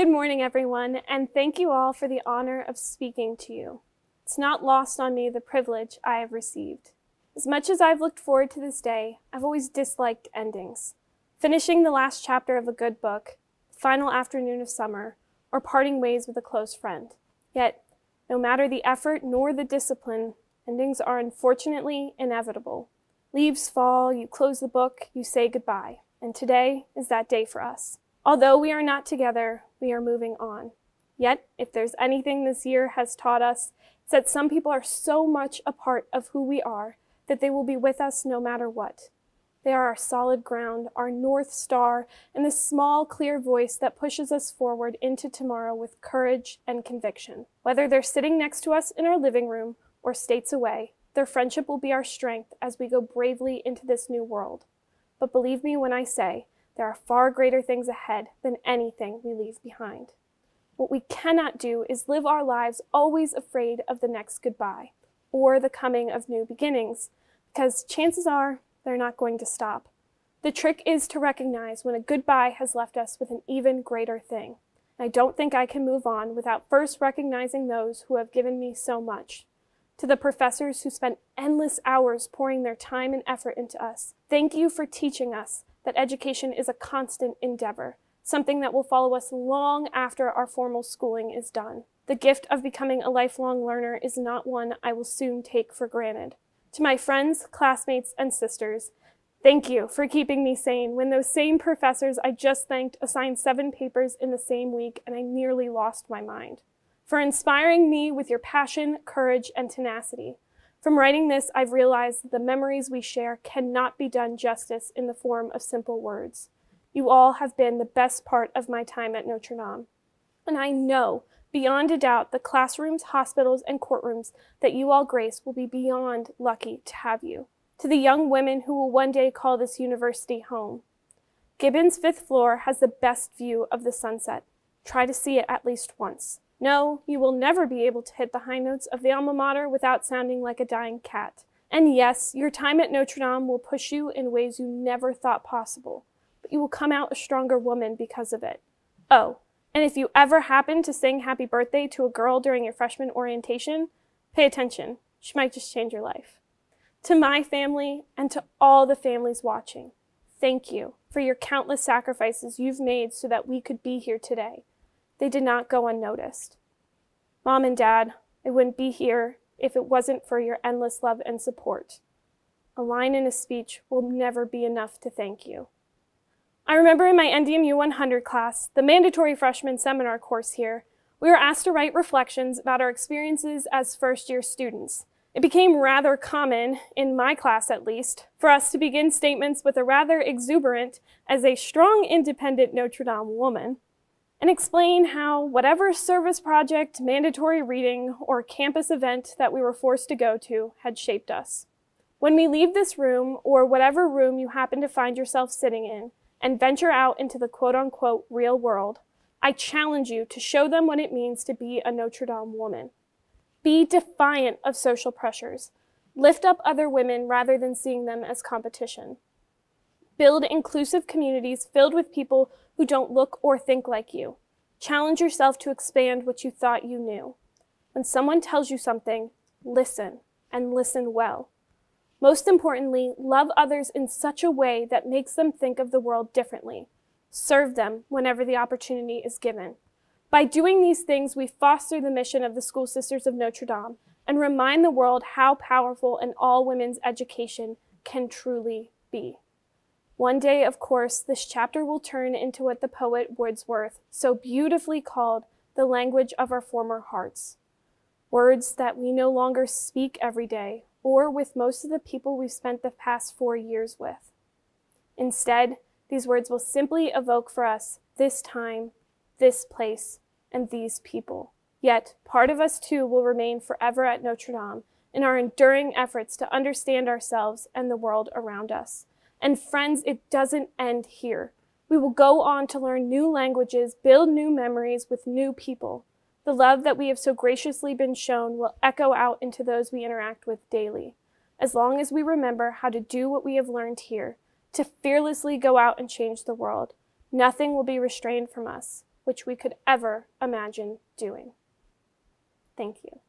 Good morning, everyone, and thank you all for the honor of speaking to you. It's not lost on me the privilege I have received. As much as I've looked forward to this day, I've always disliked endings. Finishing the last chapter of a good book, the final afternoon of summer, or parting ways with a close friend. Yet, no matter the effort nor the discipline, endings are unfortunately inevitable. Leaves fall, you close the book, you say goodbye, and today is that day for us. Although we are not together, we are moving on. Yet, if there's anything this year has taught us, it's that some people are so much a part of who we are that they will be with us no matter what. They are our solid ground, our North Star, and the small, clear voice that pushes us forward into tomorrow with courage and conviction. Whether they're sitting next to us in our living room or states away, their friendship will be our strength as we go bravely into this new world. But believe me when I say, there are far greater things ahead than anything we leave behind. What we cannot do is live our lives always afraid of the next goodbye or the coming of new beginnings, because chances are they're not going to stop. The trick is to recognize when a goodbye has left us with an even greater thing. I don't think I can move on without first recognizing those who have given me so much. To the professors who spent endless hours pouring their time and effort into us, thank you for teaching us that education is a constant endeavor, something that will follow us long after our formal schooling is done. The gift of becoming a lifelong learner is not one I will soon take for granted. To my friends, classmates, and sisters, thank you for keeping me sane when those same professors I just thanked assigned 7 papers in the same week and I nearly lost my mind. For inspiring me with your passion, courage, and tenacity. From writing this, I've realized that the memories we share cannot be done justice in the form of simple words. You all have been the best part of my time at Notre Dame. And I know, beyond a doubt, the classrooms, hospitals, and courtrooms that you all grace will be beyond lucky to have you. To the young women who will one day call this university home. Gibbon's 5th floor has the best view of the sunset. Try to see it at least once. No, you will never be able to hit the high notes of the alma mater without sounding like a dying cat. And yes, your time at Notre Dame will push you in ways you never thought possible, but you will come out a stronger woman because of it. Oh, and if you ever happen to sing happy birthday to a girl during your freshman orientation, pay attention. She might just change your life. To my family and to all the families watching, thank you for your countless sacrifices you've made so that we could be here today. They did not go unnoticed. Mom and Dad, I wouldn't be here if it wasn't for your endless love and support. A line in a speech will never be enough to thank you. I remember in my NDMU 100 class, the mandatory freshman seminar course here, we were asked to write reflections about our experiences as first-year students. It became rather common, in my class at least, for us to begin statements with a rather exuberant, as a strong independent Notre Dame woman, and explain how whatever service project, mandatory reading, or campus event that we were forced to go to had shaped us. When we leave this room, or whatever room you happen to find yourself sitting in, and venture out into the quote-unquote real world, I challenge you to show them what it means to be a Notre Dame woman. Be defiant of social pressures. Lift up other women rather than seeing them as competition. Build inclusive communities filled with people who don't look or think like you. Challenge yourself to expand what you thought you knew. When someone tells you something, listen, and listen well. Most importantly, love others in such a way that makes them think of the world differently. Serve them whenever the opportunity is given. By doing these things, we foster the mission of the School Sisters of Notre Dame and remind the world how powerful an all-women's education can truly be. One day, of course, this chapter will turn into what the poet Wordsworth so beautifully called the language of our former hearts. Words that we no longer speak every day, or with most of the people we've spent the past 4 years with. Instead, these words will simply evoke for us this time, this place, and these people. Yet, part of us too will remain forever at Notre Dame in our enduring efforts to understand ourselves and the world around us. And friends, it doesn't end here. We will go on to learn new languages, build new memories with new people. The love that we have so graciously been shown will echo out into those we interact with daily. As long as we remember how to do what we have learned here, to fearlessly go out and change the world, nothing will be restrained from us. which we could ever imagine doing. Thank you.